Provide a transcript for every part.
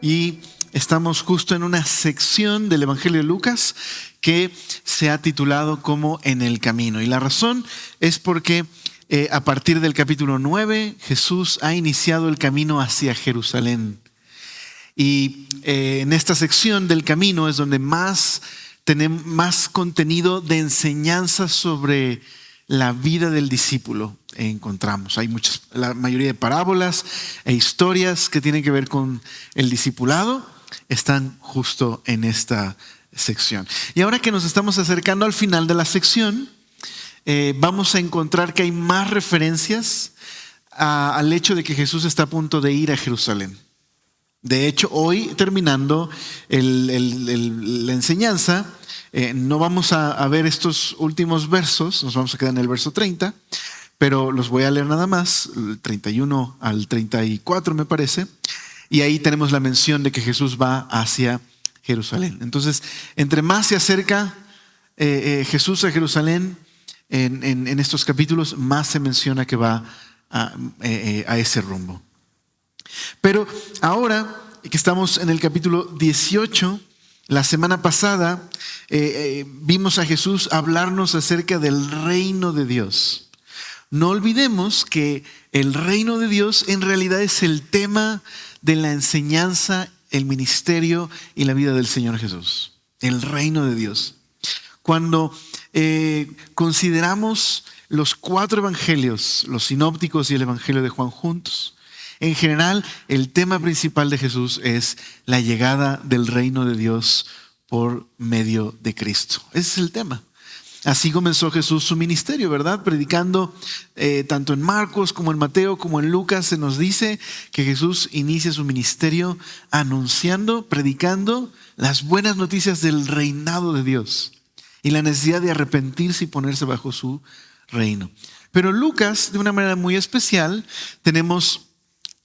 y estamos justo en una sección del Evangelio de Lucas que se ha titulado como En el Camino. Y la razón es porque a partir del capítulo 9 Jesús ha iniciado el camino hacia Jerusalén. Y en esta sección del camino es donde tenemos más contenido de enseñanza sobre la vida del discípulo encontramos. Hay la mayoría de parábolas e historias que tienen que ver con el discipulado están justo en esta sección. Y ahora que nos estamos acercando al final de la sección, vamos a encontrar que hay más referencias al hecho de que Jesús está a punto de ir a Jerusalén. De hecho, hoy terminando la enseñanza, no vamos a ver estos últimos versos, nos vamos a quedar en el verso 30, pero los voy a leer nada más, el 31 al 34 me parece, y ahí tenemos la mención de que Jesús va hacia Jerusalén. Entonces, entre más se acerca Jesús a Jerusalén en estos capítulos, más se menciona que va a ese rumbo. Pero ahora que estamos en el capítulo 18, la semana pasada vimos a Jesús hablarnos acerca del reino de Dios. No olvidemos que el reino de Dios en realidad es el tema de la enseñanza, el ministerio y la vida del Señor Jesús. El reino de Dios. Cuando consideramos los 4 evangelios, los sinópticos y el evangelio de Juan juntos, en general, el tema principal de Jesús es la llegada del reino de Dios por medio de Cristo. Ese es el tema. Así comenzó Jesús su ministerio, ¿verdad? Predicando tanto en Marcos como en Mateo como en Lucas. Se nos dice que Jesús inicia su ministerio anunciando, predicando las buenas noticias del reinado de Dios y la necesidad de arrepentirse y ponerse bajo su reino. Pero Lucas, de una manera muy especial, tenemos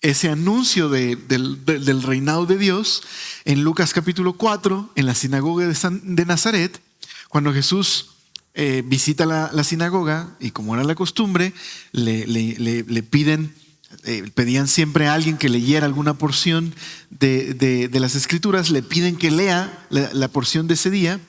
ese anuncio del reinado de Dios en Lucas capítulo 4, en la sinagoga de Nazaret, cuando Jesús visita la sinagoga y como era la costumbre, le pedían siempre a alguien que leyera alguna porción de las Escrituras, le piden que lea la porción de ese día.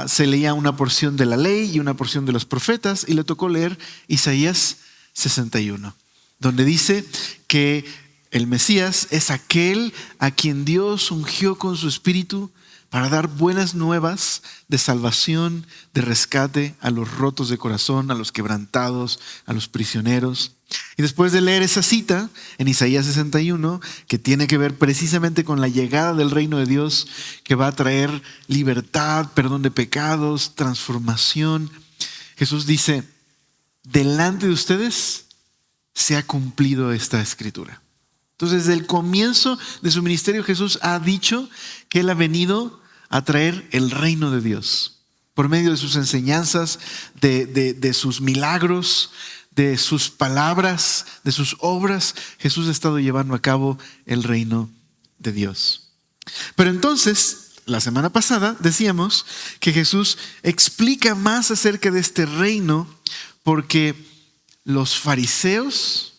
Se leía una porción de la ley y una porción de los profetas y le tocó leer Isaías 61. Donde dice que el Mesías es aquel a quien Dios ungió con su espíritu para dar buenas nuevas de salvación, de rescate a los rotos de corazón, a los quebrantados, a los prisioneros. Y después de leer esa cita en Isaías 61, que tiene que ver precisamente con la llegada del reino de Dios, que va a traer libertad, perdón de pecados, transformación, Jesús dice: delante de ustedes se ha cumplido esta escritura. Entonces, desde el comienzo de su ministerio, Jesús ha dicho que Él ha venido a traer el reino de Dios por medio de sus enseñanzas, de sus milagros, de sus palabras, de sus obras. Jesús ha estado llevando a cabo el reino de Dios. Pero entonces, la semana pasada decíamos que Jesús explica más acerca de este reino porque los fariseos,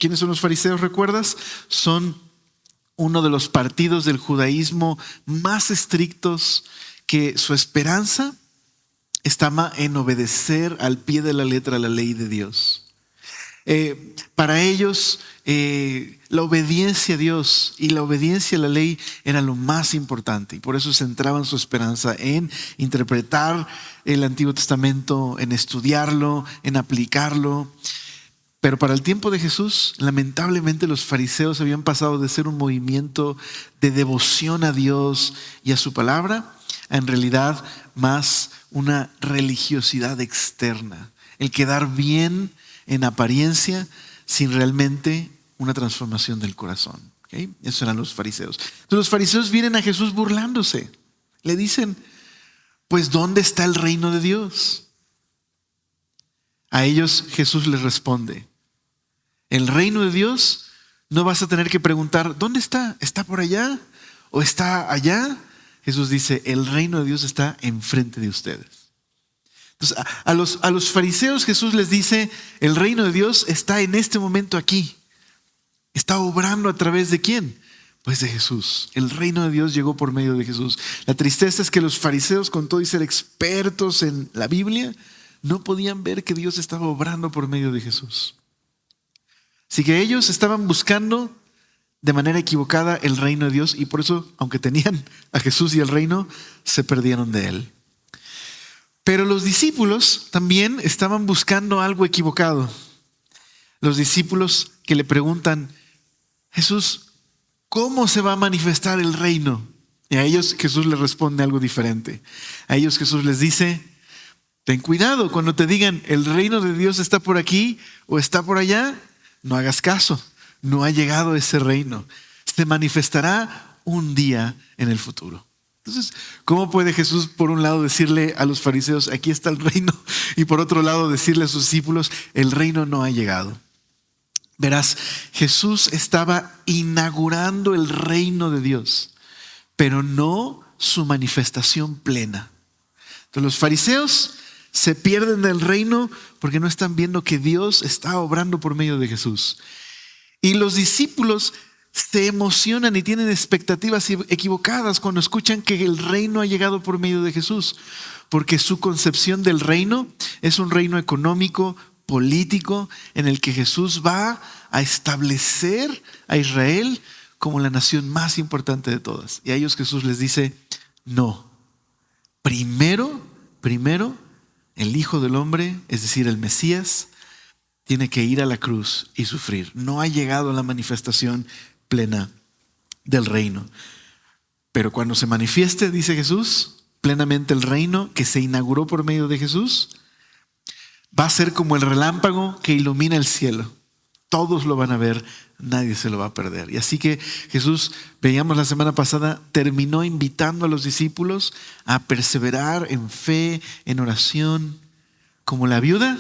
¿quiénes son los fariseos? ¿Recuerdas? Son uno de los partidos del judaísmo más estrictos, que su esperanza estaba en obedecer al pie de la letra la ley de Dios. Para ellos, la obediencia a Dios y la obediencia a la ley era lo más importante, y por eso centraban su esperanza en interpretar el Antiguo Testamento, en estudiarlo, en aplicarlo. Pero para el tiempo de Jesús, lamentablemente los fariseos habían pasado de ser un movimiento de devoción a Dios y a su palabra, a en realidad más una religiosidad externa, el quedar bien en apariencia sin realmente una transformación del corazón. ¿Okay? Esos eran los fariseos. Entonces los fariseos vienen a Jesús burlándose. Le dicen: pues ¿dónde está el reino de Dios? A ellos Jesús les responde: el reino de Dios no vas a tener que preguntar ¿dónde está? ¿Está por allá? ¿O está allá? Jesús dice: el reino de Dios está enfrente de ustedes. Entonces a los fariseos Jesús les dice: el reino de Dios está en este momento aquí. ¿Está obrando a través de quién? Pues de Jesús. El reino de Dios llegó por medio de Jesús. La tristeza es que los fariseos, con todo y ser expertos en la Biblia, no podían ver que Dios estaba obrando por medio de Jesús. Así que ellos estaban buscando de manera equivocada el reino de Dios y por eso, aunque tenían a Jesús y el reino, se perdieron de él. Pero los discípulos también estaban buscando algo equivocado. Los discípulos que le preguntan, Jesús, ¿cómo se va a manifestar el reino? Y a ellos Jesús les responde algo diferente. A ellos Jesús les dice, ten cuidado cuando te digan el reino de Dios está por aquí o está por allá, no hagas caso, no ha llegado ese reino. Se manifestará un día en el futuro. Entonces, ¿cómo puede Jesús por un lado decirle a los fariseos, aquí está el reino, y por otro lado decirle a sus discípulos, el reino no ha llegado? Verás, Jesús estaba inaugurando el reino de Dios, pero no su manifestación plena. Entonces los fariseos se pierden del reino porque no están viendo que Dios está obrando por medio de Jesús. Y los discípulos se emocionan y tienen expectativas equivocadas cuando escuchan que el reino ha llegado por medio de Jesús, porque su concepción del reino es un reino económico, político, en el que Jesús va a establecer a Israel como la nación más importante de todas. Y a ellos Jesús les dice, no, primero, el Hijo del Hombre, es decir, el Mesías, tiene que ir a la cruz y sufrir. No ha llegado a la manifestación plena del reino. Pero cuando se manifieste, dice Jesús, plenamente el reino que se inauguró por medio de Jesús, va a ser como el relámpago que ilumina el cielo. Todos lo van a ver, nadie se lo va a perder. Y así que Jesús, veíamos la semana pasada, terminó invitando a los discípulos a perseverar en fe, en oración, como la viuda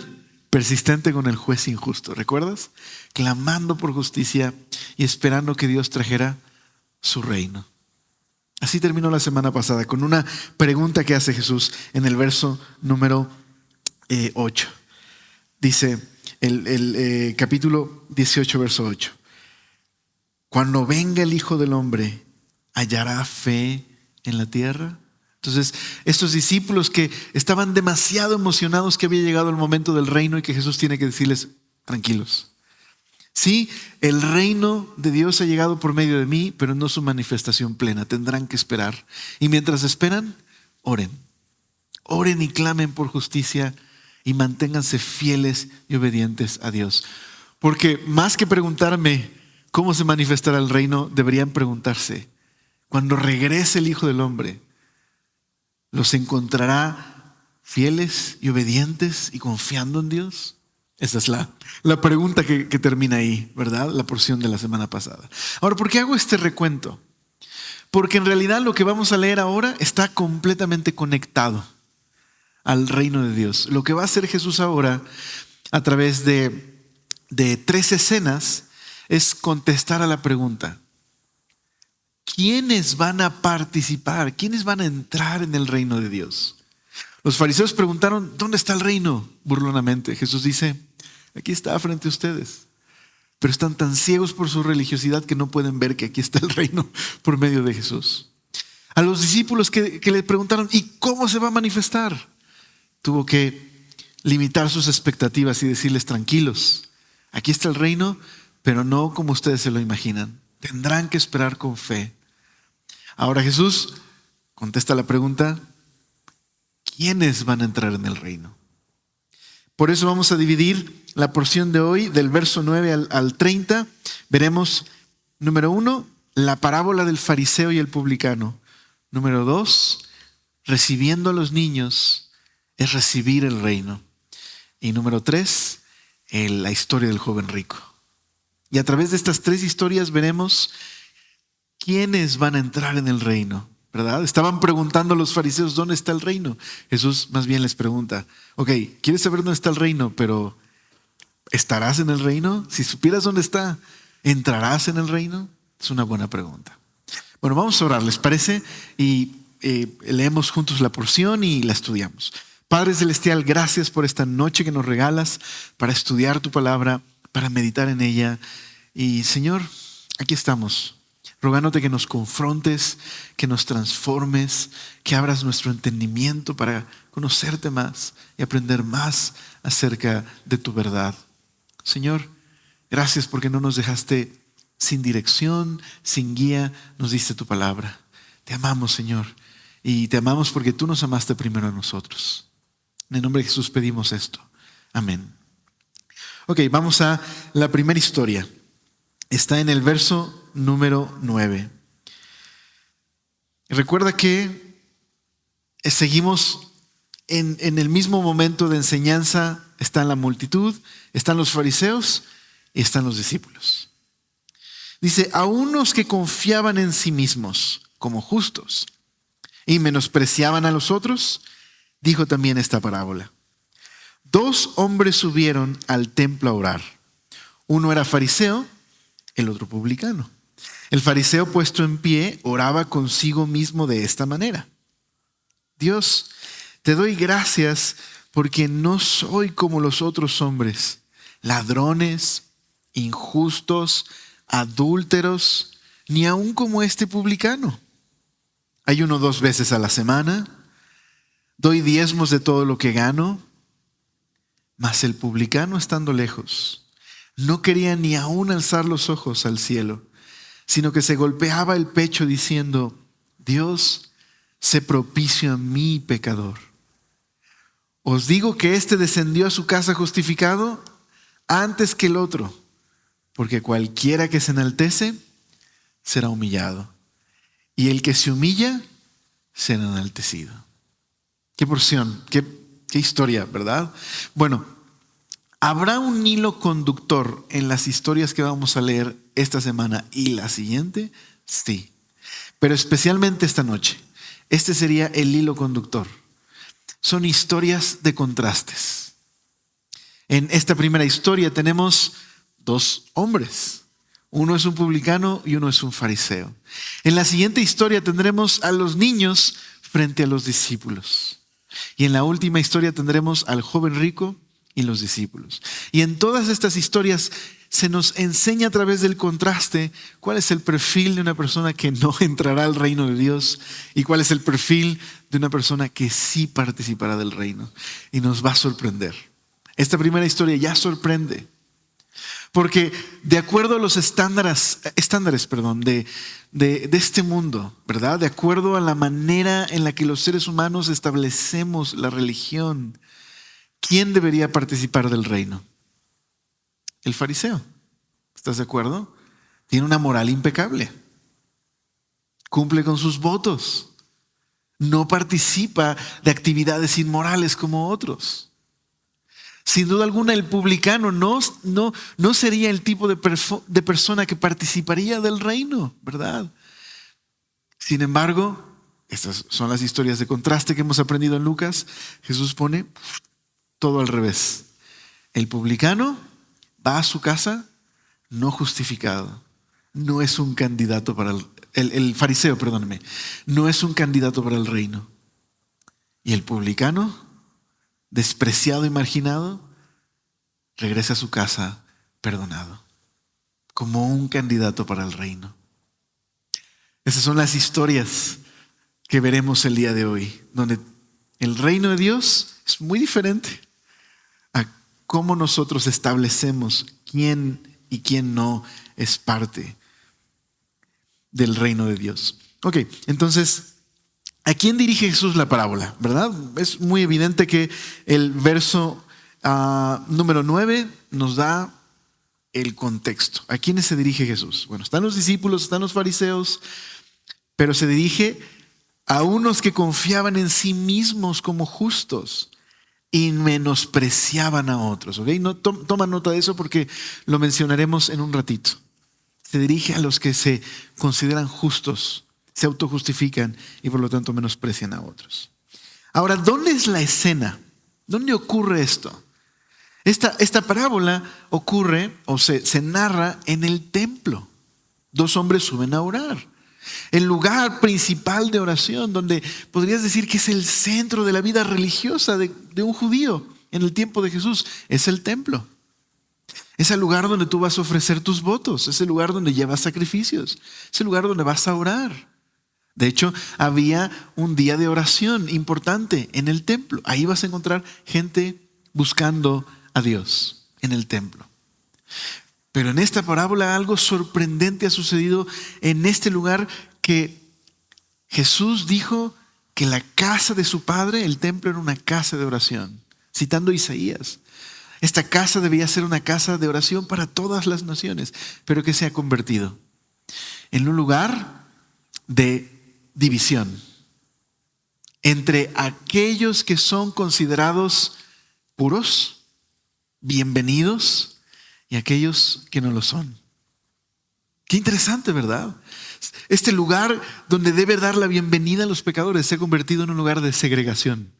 persistente con el juez injusto. ¿Recuerdas? Clamando por justicia y esperando que Dios trajera su reino. Así terminó la semana pasada con una pregunta que hace Jesús en el verso número 8. Dice el capítulo 18, verso 8. Cuando venga el Hijo del Hombre, ¿hallará fe en la tierra? Entonces, estos discípulos que estaban demasiado emocionados que había llegado el momento del reino y que Jesús tiene que decirles, tranquilos. Sí, el reino de Dios ha llegado por medio de mí, pero no su manifestación plena. Tendrán que esperar. Y mientras esperan, oren. Oren y clamen por justicia y manténganse fieles y obedientes a Dios. Porque más que preguntarme cómo se manifestará el reino, deberían preguntarse, cuando regrese el Hijo del Hombre, ¿los encontrará fieles y obedientes y confiando en Dios? Esa es la pregunta que termina ahí, ¿verdad? La porción de la semana pasada. Ahora, ¿por qué hago este recuento? Porque en realidad lo que vamos a leer ahora está completamente conectado al reino de Dios. Lo que va a hacer Jesús ahora a través de 3 escenas es contestar a la pregunta: ¿quiénes van a participar? ¿Quiénes van a entrar en el reino de Dios? Los fariseos preguntaron, ¿dónde está el reino? Burlonamente. Jesús dice, aquí está frente a ustedes. Pero están tan ciegos por su religiosidad que no pueden ver que aquí está el reino por medio de Jesús. A los discípulos que le preguntaron, ¿y cómo se va a manifestar? Tuvo que limitar sus expectativas y decirles, tranquilos, aquí está el reino, pero no como ustedes se lo imaginan. Tendrán que esperar con fe. Ahora Jesús contesta la pregunta, ¿quiénes van a entrar en el reino? Por eso vamos a dividir la porción de hoy del verso 9 al 30. Veremos, número 1, la parábola del fariseo y el publicano. Número 2, recibiendo a los niños es recibir el reino. Y número 3, la historia del joven rico. Y a través de estas 3 historias veremos quiénes van a entrar en el reino, ¿verdad? Estaban preguntando a los fariseos, ¿dónde está el reino? Jesús más bien les pregunta, ok, ¿quieres saber dónde está el reino? Pero ¿estarás en el reino? Si supieras dónde está, ¿entrarás en el reino? Es una buena pregunta. Bueno, vamos a orar, ¿les parece? Y leemos juntos la porción y la estudiamos. Padre Celestial, gracias por esta noche que nos regalas para estudiar tu palabra, para meditar en ella. Y Señor, aquí estamos, rogándote que nos confrontes, que nos transformes, que abras nuestro entendimiento para conocerte más y aprender más acerca de tu verdad. Señor, gracias porque no nos dejaste sin dirección, sin guía, nos diste tu palabra. Te amamos, Señor, y te amamos porque tú nos amaste primero a nosotros. En el nombre de Jesús pedimos esto. Amén. Ok, vamos a la primera historia. Está en el verso número 9. Recuerda que seguimos en el mismo momento de enseñanza. Está la multitud, están los fariseos y están los discípulos. Dice, a unos que confiaban en sí mismos como justos y menospreciaban a los otros, dijo también esta parábola. 2 hombres subieron al templo a orar. Uno era fariseo, el otro publicano. El fariseo, puesto en pie, oraba consigo mismo de esta manera. Dios, te doy gracias porque no soy como los otros hombres, ladrones, injustos, adúlteros, ni aun como este publicano. Ayuno 2 veces a la semana, doy diezmos de todo lo que gano. Mas el publicano, estando lejos, no quería ni aún alzar los ojos al cielo, sino que se golpeaba el pecho diciendo, Dios, sé propicio a mí, pecador. Os digo que éste descendió a su casa justificado antes que el otro, porque cualquiera que se enaltece será humillado, y el que se humilla será enaltecido. Qué porción, qué historia, ¿verdad? Bueno, ¿habrá un hilo conductor en las historias que vamos a leer esta semana y la siguiente? Sí, pero especialmente esta noche. Este sería el hilo conductor. Son historias de contrastes. En esta primera historia tenemos 2 hombres. Uno es un publicano y uno es un fariseo. En la siguiente historia tendremos a los niños frente a los discípulos. Y en la última historia tendremos al joven rico y los discípulos. Y en todas estas historias se nos enseña a través del contraste cuál es el perfil de una persona que no entrará al reino de Dios y cuál es el perfil de una persona que sí participará del reino. Y nos va a sorprender. Esta primera historia ya sorprende. Porque de acuerdo a los estándares de este mundo, ¿verdad? De acuerdo a la manera en la que los seres humanos establecemos la religión, ¿quién debería participar del reino? El fariseo. ¿Estás de acuerdo? Tiene una moral impecable. Cumple con sus votos. No participa de actividades inmorales como otros. Sin duda alguna, el publicano no sería el tipo de persona que participaría del reino, ¿verdad? Sin embargo, estas son las historias de contraste que hemos aprendido en Lucas. Jesús pone todo al revés. El publicano va a su casa no justificado. No es un candidato para el fariseo, perdóneme, no es un candidato para el reino. Y el publicano, despreciado y marginado, regresa a su casa perdonado, como un candidato para el reino. Esas son las historias que veremos el día de hoy, donde el reino de Dios es muy diferente a cómo nosotros establecemos quién y quién no es parte del reino de Dios. Ok, entonces, ¿a quién dirige Jesús la parábola? ¿Verdad? Es muy evidente que el verso número 9 nos da el contexto. ¿A quiénes se dirige Jesús? Bueno, están los discípulos, están los fariseos, pero se dirige a unos que confiaban en sí mismos como justos y menospreciaban a otros. ¿Okay? No, toma nota de eso porque lo mencionaremos en un ratito. Se dirige a los que se consideran justos, se autojustifican y por lo tanto menosprecian a otros. Ahora, ¿dónde es la escena? ¿Dónde ocurre esto? Esta parábola ocurre o se narra en el templo. 2 hombres suben a orar. El lugar principal de oración, donde podrías decir que es el centro de la vida religiosa de un judío en el tiempo de Jesús, es el templo. Es el lugar donde tú vas a ofrecer tus votos, es el lugar donde llevas sacrificios, es el lugar donde vas a orar. De hecho, había un día de oración importante en el templo. Ahí vas a encontrar gente buscando a Dios en el templo. Pero en esta parábola algo sorprendente ha sucedido en este lugar, que Jesús dijo que la casa de su Padre, el templo, era una casa de oración, citando Isaías. Esta casa debía ser una casa de oración para todas las naciones, pero que se ha convertido en un lugar de división entre aquellos que son considerados puros, bienvenidos, y aquellos que no lo son. Qué interesante, ¿verdad? Este lugar donde debe dar la bienvenida a los pecadores se ha convertido en un lugar de segregación,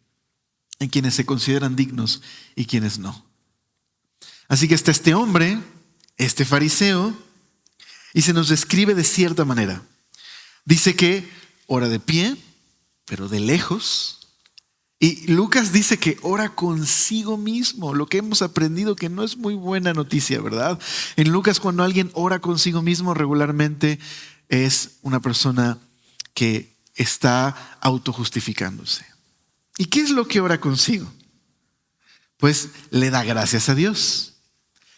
en quienes se consideran dignos y quienes no. Así que está este hombre, este fariseo, y se nos describe de cierta manera. Dice que ora de pie, pero de lejos. Y Lucas dice que ora consigo mismo, lo que hemos aprendido que no es muy buena noticia, ¿verdad? En Lucas, cuando alguien ora consigo mismo, regularmente es una persona que está autojustificándose. ¿Y qué es lo que ora consigo? Pues le da gracias a Dios,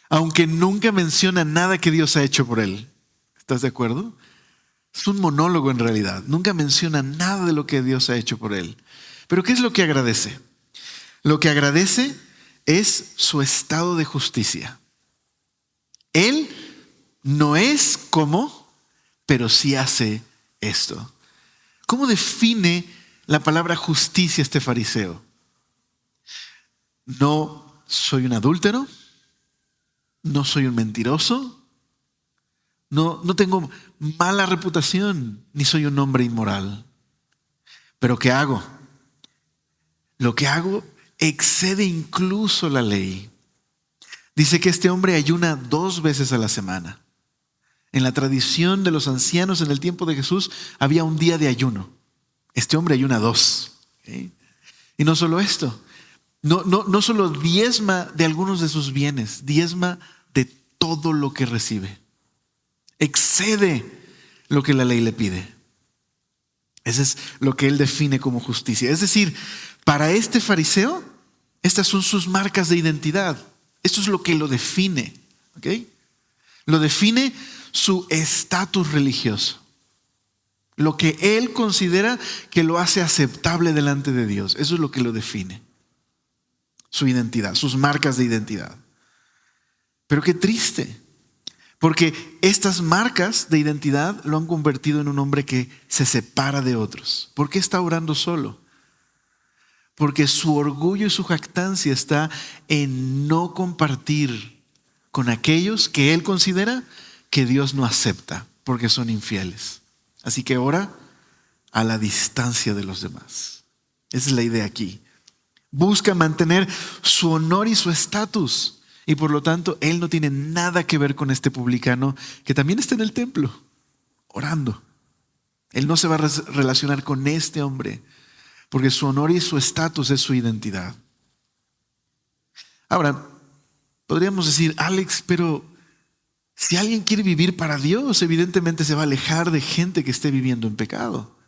aunque nunca menciona nada que Dios ha hecho por él. ¿Estás de acuerdo? Es un monólogo en realidad. Nunca menciona nada de lo que Dios ha hecho por él. Pero ¿qué es lo que agradece? Lo que agradece es su estado de justicia. Él no es como, pero sí hace esto. ¿Cómo define la palabra justicia este fariseo? No soy un adúltero, no soy un mentiroso, no tengo mala reputación, ni soy un hombre inmoral. ¿Pero qué hago? Lo que hago excede incluso la ley. Dice que este hombre ayuna 2 veces a la semana. En la tradición de los ancianos en el tiempo de Jesús había un día de ayuno. Este hombre ayuna 2. ¿Okay? Y no solo esto, no solo diezma de algunos de sus bienes, diezma de todo lo que recibe. Excede lo que la ley le pide. Ese es lo que él define como justicia. Es decir, para este fariseo, estas son sus marcas de identidad. Esto es lo que lo define. ¿Okay? Lo define su estatus religioso. Lo que él considera que lo hace aceptable delante de Dios. Eso es lo que lo define. Su identidad, sus marcas de identidad. Pero qué triste. Porque estas marcas de identidad lo han convertido en un hombre que se separa de otros. ¿Por qué está orando solo? Porque su orgullo y su jactancia está en no compartir con aquellos que él considera que Dios no acepta porque son infieles. Así que ora a la distancia de los demás. Esa es la idea aquí. Busca mantener su honor y su estatus. Y por lo tanto, él no tiene nada que ver con este publicano que también está en el templo, orando. Él no se va a relacionar con este hombre, porque su honor y su estatus es su identidad. Ahora, podríamos decir, Alex, pero si alguien quiere vivir para Dios, evidentemente se va a alejar de gente que esté viviendo en pecado.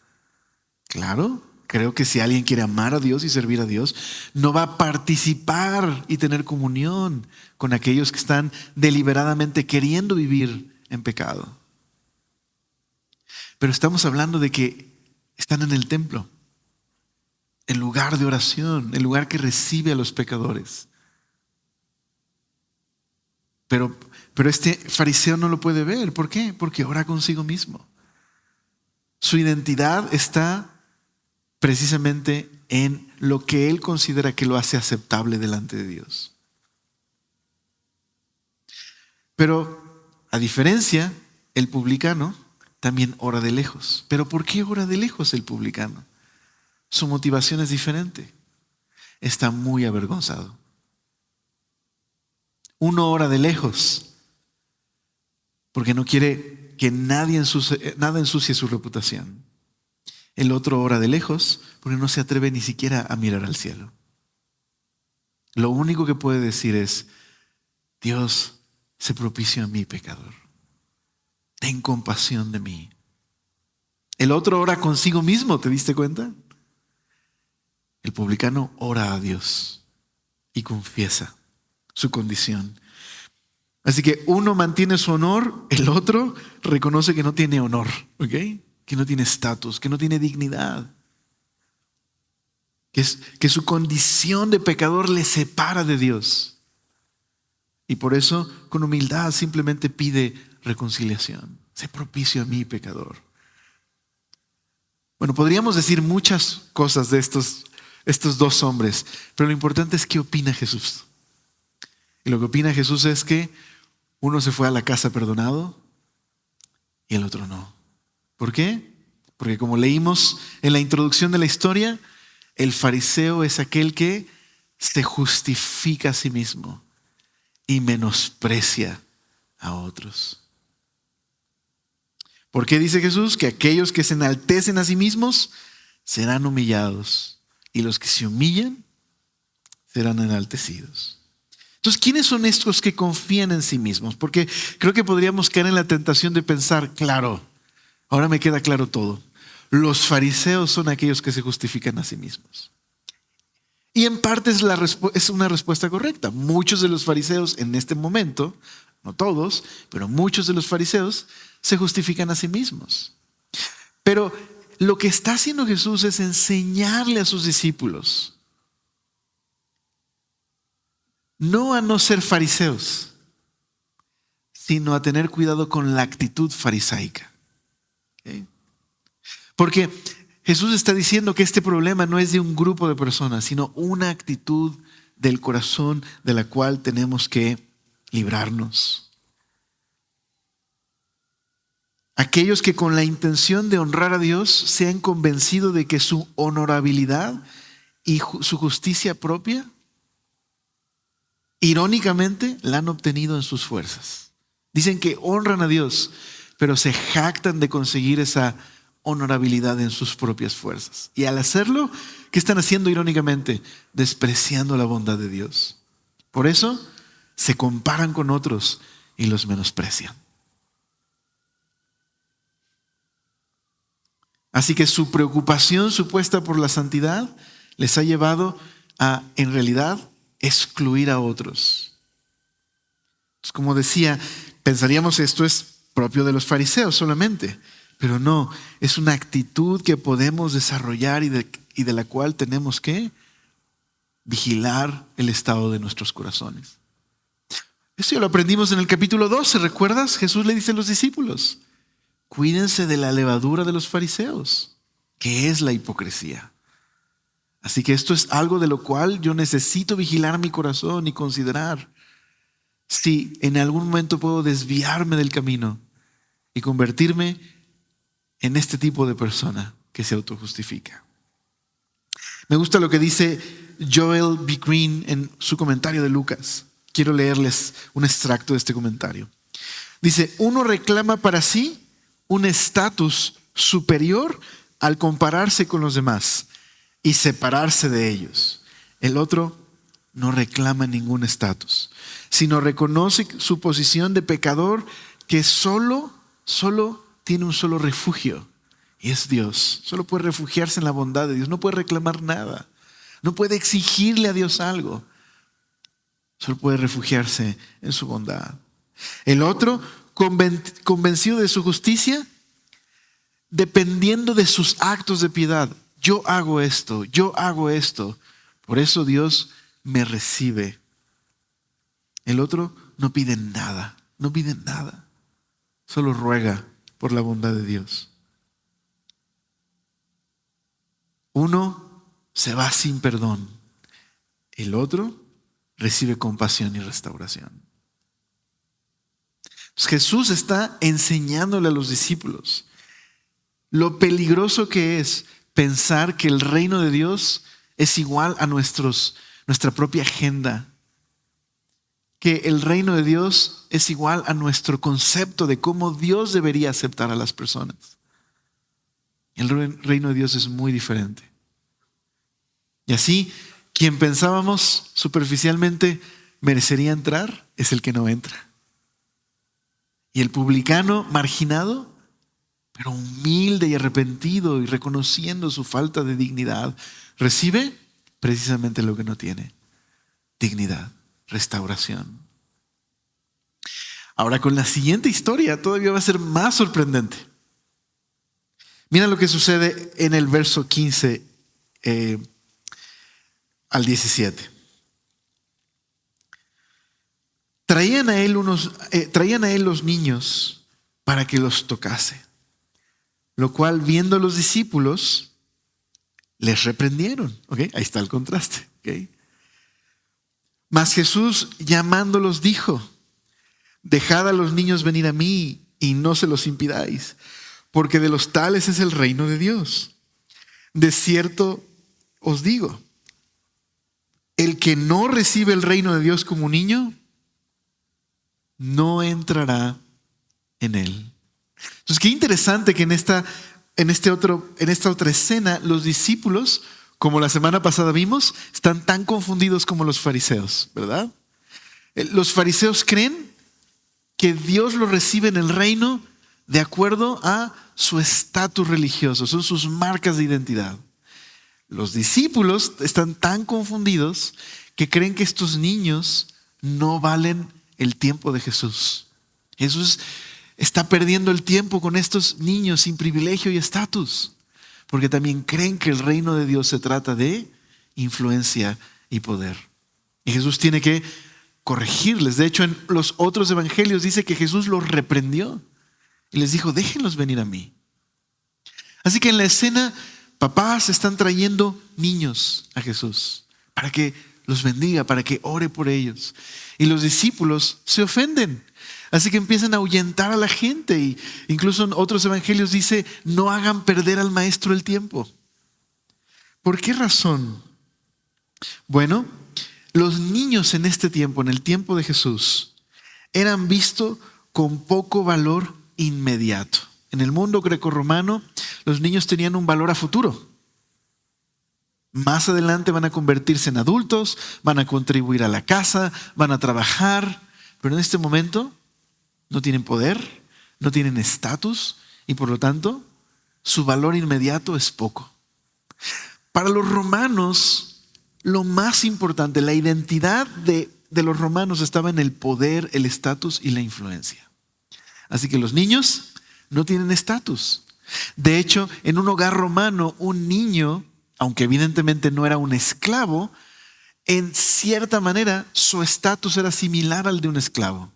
Claro. Creo que si alguien quiere amar a Dios y servir a Dios, no va a participar y tener comunión con aquellos que están deliberadamente queriendo vivir en pecado. Pero estamos hablando de que están en el templo, el lugar de oración, el lugar que recibe a los pecadores. Pero este fariseo no lo puede ver. ¿Por qué? Porque ora consigo mismo. Su identidad está precisamente en lo que él considera que lo hace aceptable delante de Dios. Pero a diferencia, el publicano también ora de lejos. ¿Pero por qué ora de lejos el publicano? Su motivación es diferente. Está muy avergonzado. Uno ora de lejos porque no quiere que nada ensucie su reputación. El otro ora de lejos porque no se atreve ni siquiera a mirar al cielo. Lo único que puede decir es: Dios, sé propicio a mí, pecador. Ten compasión de mí. El otro ora consigo mismo, ¿te diste cuenta? El publicano ora a Dios y confiesa su condición. Así que uno mantiene su honor, el otro reconoce que no tiene honor, ¿ok? Que no tiene estatus, que no tiene dignidad. Que su condición de pecador le separa de Dios. Y por eso, con humildad, simplemente pide reconciliación. Sé propicio a mí, pecador. Bueno, podríamos decir muchas cosas de estos dos hombres, pero lo importante es qué opina Jesús. Y lo que opina Jesús es que uno se fue a la casa perdonado y el otro no. ¿Por qué? Porque como leímos en la introducción de la historia, el fariseo es aquel que se justifica a sí mismo y menosprecia a otros. ¿Por qué dice Jesús? Que aquellos que se enaltecen a sí mismos serán humillados y los que se humillan serán enaltecidos. Entonces, ¿quiénes son estos que confían en sí mismos? Porque creo que podríamos caer en la tentación de pensar, claro, ahora me queda claro todo. Los fariseos son aquellos que se justifican a sí mismos. Y en parte es una respuesta correcta. Muchos de los fariseos en este momento, no todos, pero muchos de los fariseos se justifican a sí mismos. Pero lo que está haciendo Jesús es enseñarle a sus discípulos no a no ser fariseos, sino a tener cuidado con la actitud farisaica. ¿Okay? Porque Jesús está diciendo que este problema no es de un grupo de personas, sino una actitud del corazón de la cual tenemos que librarnos. Aquellos que con la intención de honrar a Dios se han convencido de que su honorabilidad y su justicia propia, irónicamente, la han obtenido en sus fuerzas. Dicen que honran a Dios, pero se jactan de conseguir esa honorabilidad en sus propias fuerzas. Y al hacerlo, ¿qué están haciendo irónicamente? Despreciando la bondad de Dios. Por eso se comparan con otros y los menosprecian. Así que su preocupación supuesta por la santidad les ha llevado a, en realidad, excluir a otros. Pues como decía, pensaríamos esto es propio de los fariseos solamente, pero no, es una actitud que podemos desarrollar y de la cual tenemos que vigilar el estado de nuestros corazones. Esto ya lo aprendimos en el capítulo 12, ¿recuerdas? Jesús le dice a los discípulos, cuídense de la levadura de los fariseos, que es la hipocresía. Así que esto es algo de lo cual yo necesito vigilar mi corazón y considerar si en algún momento puedo desviarme del camino y convertirme en este tipo de persona que se autojustifica. Me gusta lo que dice Joel B. Green en su comentario de Lucas. Quiero leerles un extracto de este comentario. Dice, uno reclama para sí un estatus superior al compararse con los demás y separarse de ellos. El otro no reclama ningún estatus, sino reconoce su posición de pecador que solo tiene un solo refugio y es Dios. Solo puede refugiarse en la bondad de Dios, no puede reclamar nada, no puede exigirle a Dios algo, solo puede refugiarse en su bondad. El otro, convencido de su justicia, dependiendo de sus actos de piedad. Yo hago esto, por eso Dios me recibe. El otro no pide nada, solo ruega por la bondad de Dios. Uno se va sin perdón, el otro recibe compasión y restauración. Jesús está enseñándole a los discípulos lo peligroso que es pensar que el reino de Dios es igual a nuestra propia agenda, que el reino de Dios es igual a nuestro concepto de cómo Dios debería aceptar a las personas. El reino de Dios es muy diferente. Y así, quien pensábamos superficialmente merecería entrar, es el que no entra. Y el publicano marginado, pero humilde y arrepentido y reconociendo su falta de dignidad, recibe precisamente lo que no tiene: dignidad, restauración. Ahora, con la siguiente historia todavía va a ser más sorprendente. Mira lo que sucede en el verso 15 al 17. Traían a él los niños para que los tocase, lo cual, viendo los discípulos, les reprendieron. ¿Okay? Ahí está el contraste. ¿Okay? Mas Jesús, llamándolos, dijo: dejad a los niños venir a mí y no se los impidáis, porque de los tales es el reino de Dios. De cierto os digo, el que no recibe el reino de Dios como un niño, no entrará en él. Entonces, qué interesante que en esta otra escena, los discípulos, como la semana pasada vimos, están tan confundidos como los fariseos, ¿verdad? Los fariseos creen que Dios lo recibe en el reino de acuerdo a su estatus religioso, son sus marcas de identidad. Los discípulos están tan confundidos que creen que estos niños no valen el tiempo de Jesús. Jesús está perdiendo el tiempo con estos niños sin privilegio y estatus, porque también creen que el reino de Dios se trata de influencia y poder. Y Jesús tiene que corregirles. De hecho, en los otros evangelios dice que Jesús los reprendió y les dijo: déjenlos venir a mí. Así que en la escena, papás están trayendo niños a Jesús para que los bendiga, para que ore por ellos. Y los discípulos se ofenden. Así que empiezan a ahuyentar a la gente. Y incluso en otros evangelios dice: no hagan perder al maestro el tiempo. ¿Por qué razón? Bueno, los niños en este tiempo, en el tiempo de Jesús, eran vistos con poco valor inmediato. En el mundo grecorromano, los niños tenían un valor a futuro. Más adelante van a convertirse en adultos, van a contribuir a la casa, van a trabajar, pero en este momento no tienen poder, no tienen estatus y por lo tanto su valor inmediato es poco. Para los romanos, lo más importante, la identidad de los romanos estaba en el poder, el estatus y la influencia. Así que los niños no tienen estatus. De hecho, en un hogar romano, un niño, aunque evidentemente no era un esclavo, en cierta manera su estatus era similar al de un esclavo,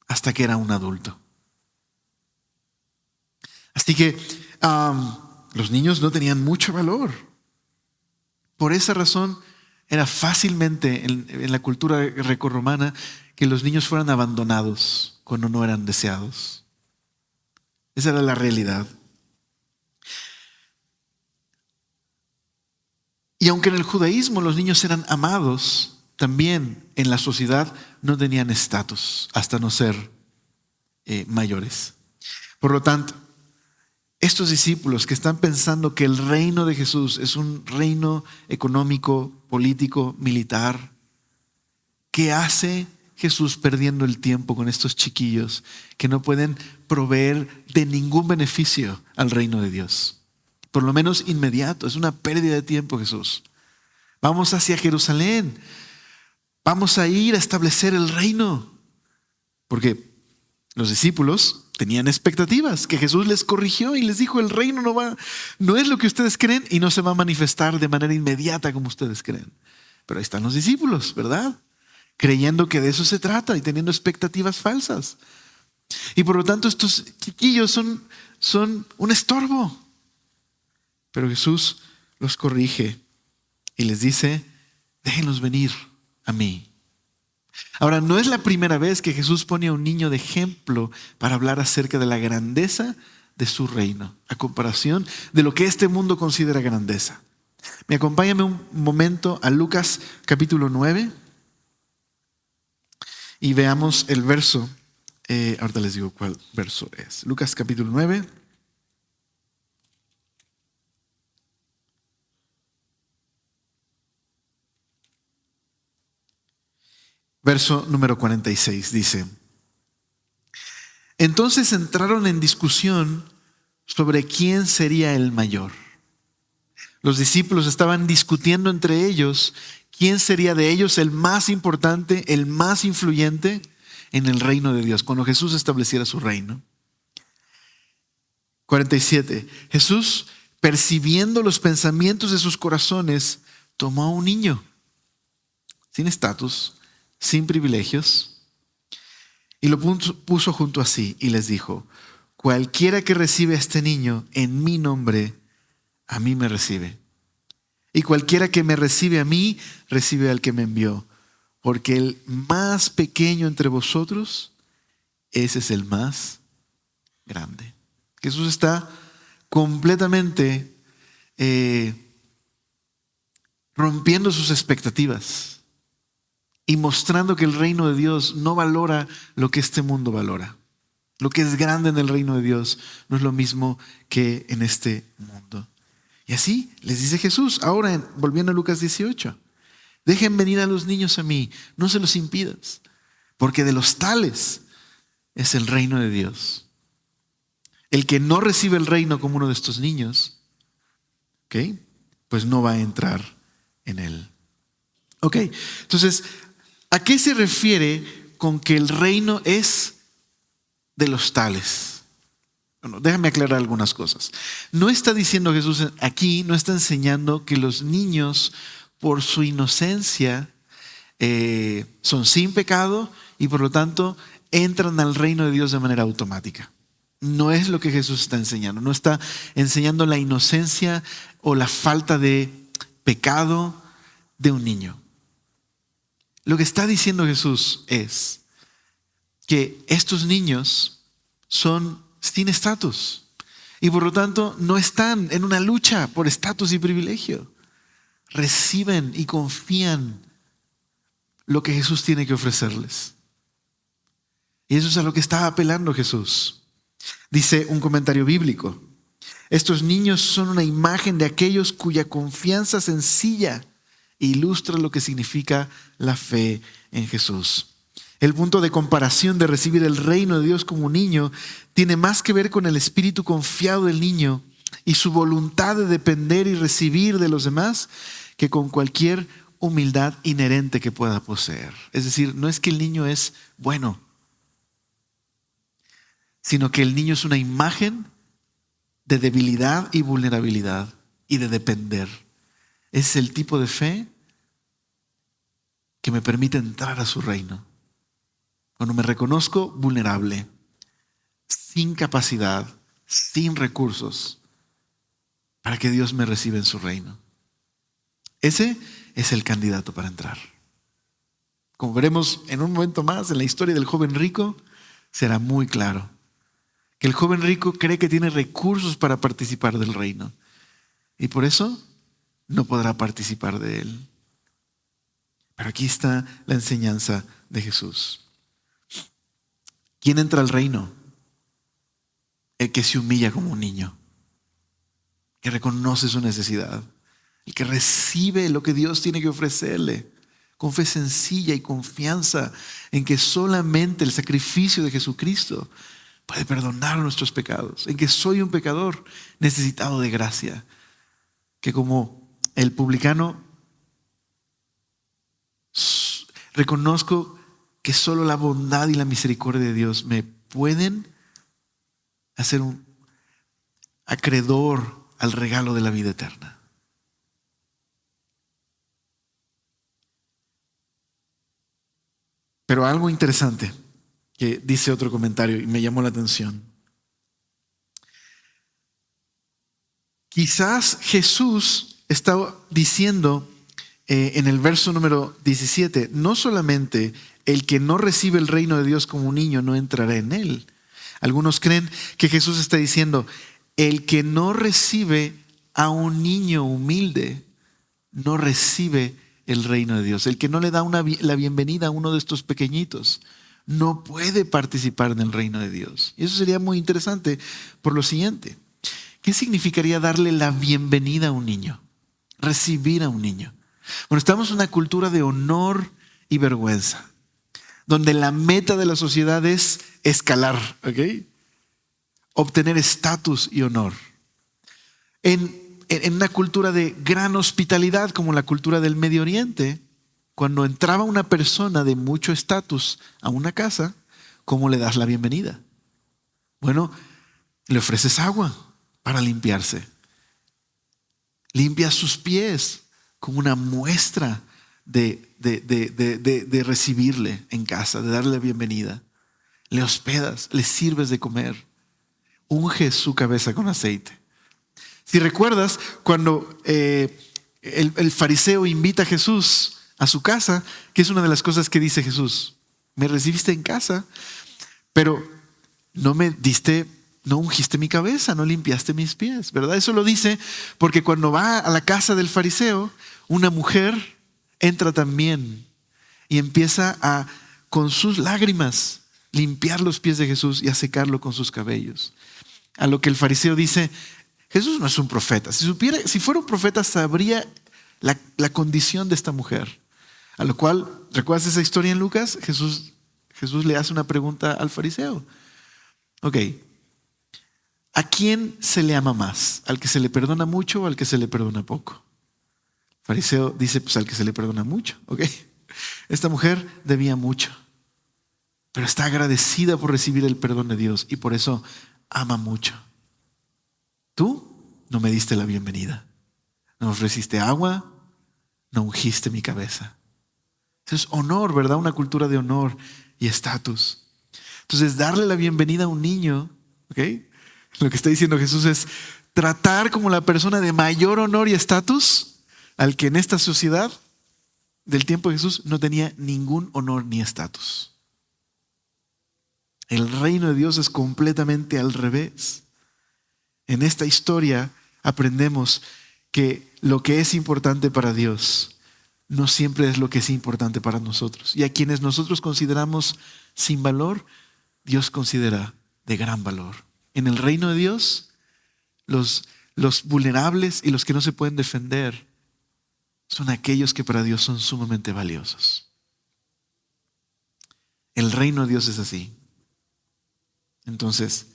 hasta que era un adulto. Así que los niños no tenían mucho valor. Por esa razón, era fácilmente en la cultura grecorromana que los niños fueran abandonados cuando no eran deseados. Esa era la realidad. Y aunque en el judaísmo los niños eran amados, también en la sociedad no tenían estatus hasta no ser mayores. Por lo tanto, estos discípulos que están pensando que el reino de Jesús es un reino económico, político, militar, ¿qué hace Jesús perdiendo el tiempo con estos chiquillos que no pueden proveer de ningún beneficio al reino de Dios? Por lo menos inmediato, es una pérdida de tiempo, Jesús. Vamos hacia Jerusalén, vamos a ir a establecer el reino. Porque los discípulos tenían expectativas que Jesús les corrigió y les dijo: el reino no es lo que ustedes creen y no se va a manifestar de manera inmediata como ustedes creen. Pero ahí están los discípulos, ¿verdad? Creyendo que de eso se trata y teniendo expectativas falsas. Y por lo tanto estos chiquillos son un estorbo. Pero Jesús los corrige y les dice: déjenlos venir a mí. Ahora, no es la primera vez que Jesús pone a un niño de ejemplo para hablar acerca de la grandeza de su reino, a comparación de lo que este mundo considera grandeza. Acompáñame un momento a Lucas capítulo 9 y veamos el verso. Ahorita les digo cuál verso es. Lucas capítulo 9. Verso número 46 dice: Entonces entraron en discusión sobre quién sería el mayor. Los discípulos estaban discutiendo entre ellos quién sería de ellos el más importante, el más influyente en el reino de Dios, cuando Jesús estableciera su reino. 47. Jesús, percibiendo los pensamientos de sus corazones, tomó a un niño sin estatus, sin privilegios, y lo puso junto a sí y les dijo: cualquiera que recibe a este niño en mi nombre, a mí me recibe. Y cualquiera que me recibe a mí, recibe al que me envió. Porque el más pequeño entre vosotros, ese es el más grande. Jesús está completamente rompiendo sus expectativas y mostrando que el reino de Dios no valora lo que este mundo valora. Lo que es grande en el reino de Dios no es lo mismo que en este mundo. Y así les dice Jesús, ahora volviendo a Lucas 18, dejen venir a los niños a mí, no se los impidas, porque de los tales es el reino de Dios. El que no recibe el reino como uno de estos niños, ¿ok?, pues no va a entrar en él. Ok, entonces, ¿a qué se refiere con que el reino es de los tales? Bueno, déjame aclarar algunas cosas. No está diciendo Jesús aquí, no está enseñando que los niños, por su inocencia, son sin pecado y por lo tanto entran al reino de Dios de manera automática. No es lo que Jesús está enseñando. No está enseñando la inocencia o la falta de pecado de un niño. Lo que está diciendo Jesús es que estos niños son sin estatus y por lo tanto no están en una lucha por estatus y privilegio. Reciben y confían lo que Jesús tiene que ofrecerles. Y eso es a lo que está apelando Jesús. Dice un comentario bíblico: estos niños son una imagen de aquellos cuya confianza sencilla ilustra lo que significa la fe en Jesús. El punto de comparación de recibir el reino de Dios como un niño tiene más que ver con el espíritu confiado del niño y su voluntad de depender y recibir de los demás que con cualquier humildad inherente que pueda poseer. Es decir, no es que el niño es bueno, sino que el niño es una imagen de debilidad y vulnerabilidad y de depender. Es el tipo de fe que me permite entrar a su reino. Cuando me reconozco vulnerable, sin capacidad, sin recursos, para que Dios me reciba en su reino. Ese es el candidato para entrar. Como veremos en un momento más en la historia del joven rico, será muy claro que el joven rico cree que tiene recursos para participar del reino y por eso no podrá participar de él. Pero aquí está la enseñanza de Jesús. ¿Quién entra al reino? El que se humilla como un niño, que reconoce su necesidad, el que recibe lo que Dios tiene que ofrecerle, con fe sencilla y confianza en que solamente el sacrificio de Jesucristo puede perdonar nuestros pecados, en que soy un pecador necesitado de gracia, que como el publicano reconozco que solo la bondad y la misericordia de Dios me pueden hacer un acreedor al regalo de la vida eterna. Pero algo interesante que dice otro comentario y me llamó la atención. Quizás Jesús está diciendo en el verso número 17, no solamente el que no recibe el reino de Dios como un niño no entrará en él. Algunos creen que Jesús está diciendo, el que no recibe a un niño humilde no recibe el reino de Dios. El que no le da la bienvenida a uno de estos pequeñitos no puede participar en el reino de Dios. Y eso sería muy interesante por lo siguiente. ¿Qué significaría darle la bienvenida a un niño? Recibir a un niño. Bueno, estamos en una cultura de honor y vergüenza, donde la meta de la sociedad es escalar, ¿ok? Obtener estatus y honor. En una cultura de gran hospitalidad como la cultura del Medio Oriente, cuando entraba una persona de mucho estatus a una casa, ¿cómo le das la bienvenida? Bueno, le ofreces agua para limpiarse. Limpias sus pies como una muestra de recibirle en casa, de darle la bienvenida. Le hospedas, le sirves de comer. Unges su cabeza con aceite. Si recuerdas, cuando el fariseo invita a Jesús a su casa, que es una de las cosas que dice Jesús: me recibiste en casa, pero no ungiste mi cabeza, no limpiaste mis pies, ¿verdad? Eso lo dice porque cuando va a la casa del fariseo, una mujer entra también y empieza a, con sus lágrimas, limpiar los pies de Jesús y a secarlo con sus cabellos. A lo que el fariseo dice: Jesús no es un profeta. Si fuera un profeta, sabría la condición de esta mujer. A lo cual, ¿recuerdas esa historia en Lucas? Jesús le hace una pregunta al fariseo. Ok, ¿a quién se le ama más? ¿Al que se le perdona mucho o al que se le perdona poco? El fariseo dice, pues al que se le perdona mucho. Ok, esta mujer debía mucho, pero está agradecida por recibir el perdón de Dios y por eso ama mucho. Tú no me diste la bienvenida. No ofreciste agua, no ungiste mi cabeza. Eso es honor, ¿verdad? Una cultura de honor y estatus. Entonces, darle la bienvenida a un niño, ¿ok? Lo que está diciendo Jesús es tratar como la persona de mayor honor y estatus al que en esta sociedad del tiempo de Jesús no tenía ningún honor ni estatus. El reino de Dios es completamente al revés. En esta historia aprendemos que lo que es importante para Dios no siempre es lo que es importante para nosotros. Y a quienes nosotros consideramos sin valor, Dios considera de gran valor. En el reino de Dios, los vulnerables y los que no se pueden defender son aquellos que para Dios son sumamente valiosos. El reino de Dios es así. Entonces,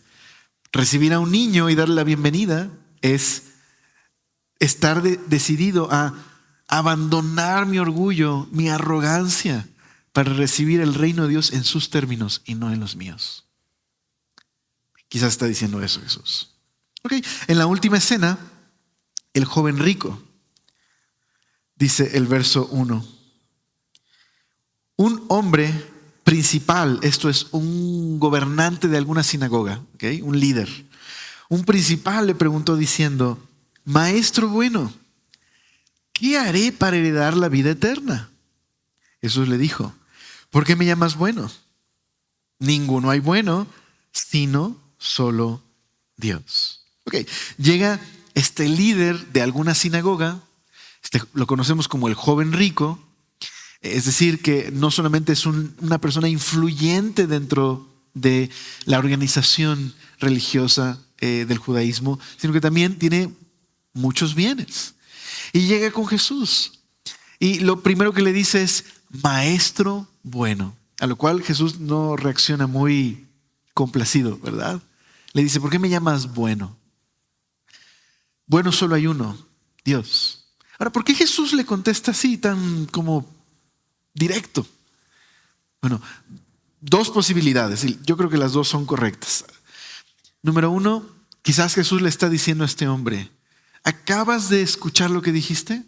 recibir a un niño y darle la bienvenida es estar decidido a abandonar mi orgullo, mi arrogancia, para recibir el reino de Dios en sus términos y no en los míos. Quizás está diciendo eso Jesús. Ok, en la última escena, el joven rico, dice el verso 1. Un hombre principal, esto es un gobernante de alguna sinagoga, ¿okay? Un líder. Un principal le preguntó diciendo: Maestro bueno, ¿qué haré para heredar la vida eterna? Jesús le dijo: ¿por qué me llamas bueno? Ninguno hay bueno, sino solo Dios. Okay. Llega este líder de alguna sinagoga, lo conocemos como el joven rico. Es decir, que no solamente es una persona influyente dentro de la organización religiosa del judaísmo, sino que también tiene muchos bienes. Y llega con Jesús. Y lo primero que le dice es: Maestro bueno. A lo cual Jesús no reacciona muy complacido, ¿verdad? Le dice: ¿por qué me llamas bueno? Bueno solo hay uno, Dios. Ahora, ¿por qué Jesús le contesta así, tan como directo? Bueno, dos posibilidades, y yo creo que las dos son correctas. Número uno, quizás Jesús le está diciendo a este hombre: ¿acabas de escuchar lo que dijiste?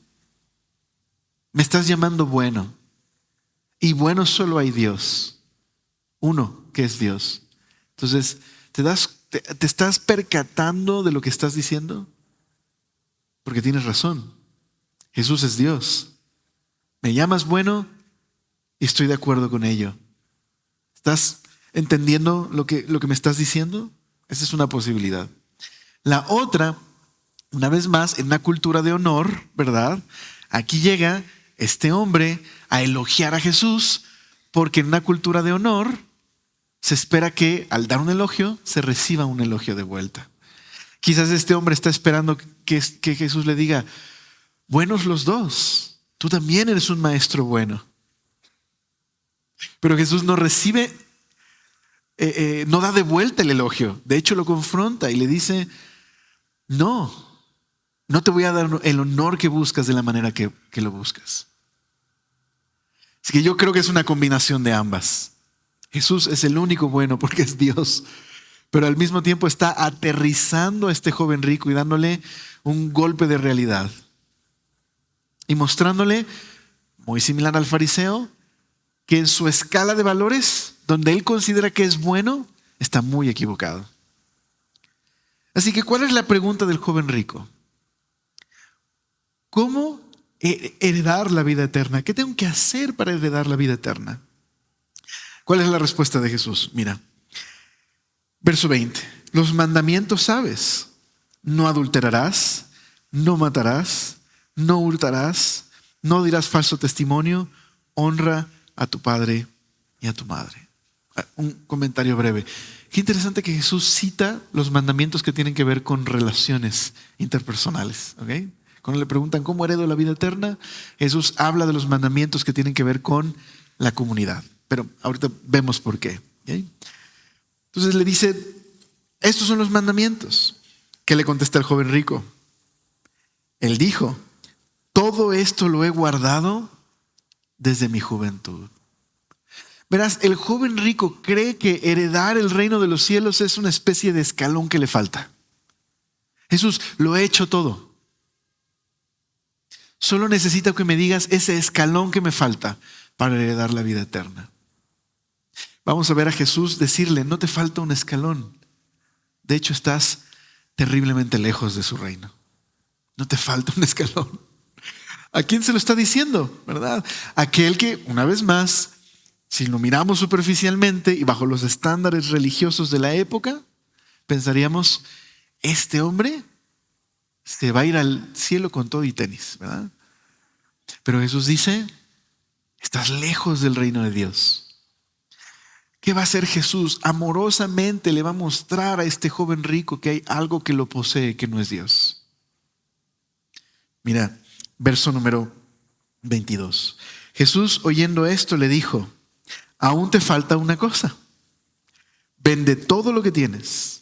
Me estás llamando bueno, y bueno solo hay Dios, uno que es Dios. Entonces, ¿te estás percatando de lo que estás diciendo? Porque tienes razón, Jesús es Dios. Me llamas bueno y estoy de acuerdo con ello. ¿Estás entendiendo lo que me estás diciendo? Esa es una posibilidad. La otra, una vez más, en una cultura de honor, ¿verdad? Aquí llega este hombre a elogiar a Jesús, porque en una cultura de honor se espera que al dar un elogio se reciba un elogio de vuelta. Quizás este hombre está esperando que Jesús le diga: buenos los dos, tú también eres un maestro bueno. Pero Jesús no recibe no da de vuelta el elogio. De hecho, lo confronta y le dice, no te voy a dar el honor que buscas de la manera que lo buscas. Así que yo creo que es una combinación de ambas. Jesús es el único bueno porque es Dios, pero al mismo tiempo está aterrizando a este joven rico y dándole un golpe de realidad. Y mostrándole, muy similar al fariseo, que en su escala de valores, donde él considera que es bueno, está muy equivocado. Así que, ¿cuál es la pregunta del joven rico? ¿Cómo heredar la vida eterna? ¿Qué tengo que hacer para heredar la vida eterna? ¿Cuál es la respuesta de Jesús? Mira, verso 20. Los mandamientos sabes. No adulterarás, no matarás, no hurtarás, no dirás falso testimonio, honra a tu padre y a tu madre. Un comentario breve. Qué interesante que Jesús cita los mandamientos que tienen que ver con relaciones interpersonales. ¿Okay? Cuando le preguntan cómo heredo la vida eterna, Jesús habla de los mandamientos que tienen que ver con la comunidad. Pero ahorita vemos por qué. ¿Okay? Entonces le dice, estos son los mandamientos. ¿Qué le contesta el joven rico? Él dijo, todo esto lo he guardado desde mi juventud. Verás, el joven rico cree que heredar el reino de los cielos es una especie de escalón que le falta. Jesús, lo he hecho todo. Solo necesito que me digas ese escalón que me falta para heredar la vida eterna. Vamos a ver a Jesús decirle, no te falta un escalón. De hecho, estás terriblemente lejos de su reino. No te falta un escalón. ¿A quién se lo está diciendo? ¿Verdad? Aquel que, una vez más, si lo miramos superficialmente y bajo los estándares religiosos de la época, pensaríamos, este hombre se va a ir al cielo con todo y tenis, ¿verdad? Pero Jesús dice, estás lejos del reino de Dios. ¿Qué va a hacer Jesús? Amorosamente le va a mostrar a este joven rico que hay algo que lo posee, que no es Dios. Mira, verso número 22. Jesús, oyendo esto, le dijo, aún te falta una cosa. Vende todo lo que tienes,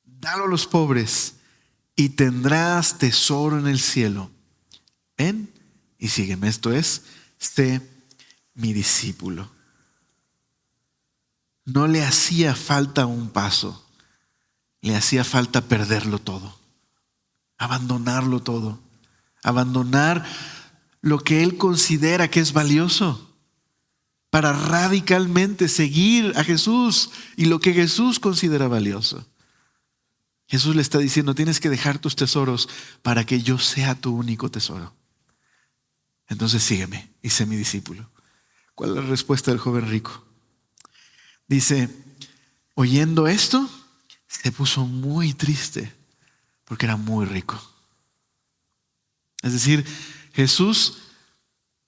dalo a los pobres y tendrás tesoro en el cielo. Ven y sígueme. Esto es, sé mi discípulo. No le hacía falta un paso, le hacía falta perderlo todo, abandonarlo todo, abandonar lo que él considera que es valioso para radicalmente seguir a Jesús y lo que Jesús considera valioso. Jesús le está diciendo, tienes que dejar tus tesoros para que yo sea tu único tesoro. Entonces sígueme y sé mi discípulo. ¿Cuál es la respuesta del joven rico? Dice, oyendo esto, se puso muy triste porque era muy rico. Es decir, Jesús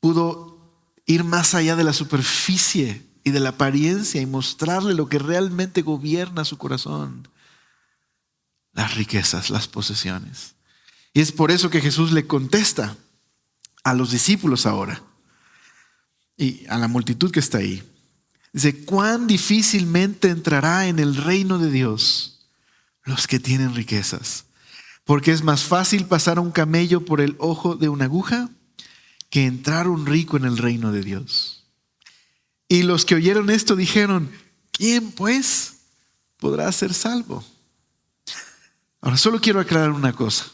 pudo ir más allá de la superficie y de la apariencia y mostrarle lo que realmente gobierna su corazón. Las riquezas, las posesiones. Y es por eso que Jesús le contesta a los discípulos ahora y a la multitud que está ahí. Dice, cuán difícilmente entrará en el reino de Dios los que tienen riquezas. Porque es más fácil pasar a un camello por el ojo de una aguja que entrar un rico en el reino de Dios. Y los que oyeron esto dijeron, ¿quién pues podrá ser salvo? Ahora solo quiero aclarar una cosa.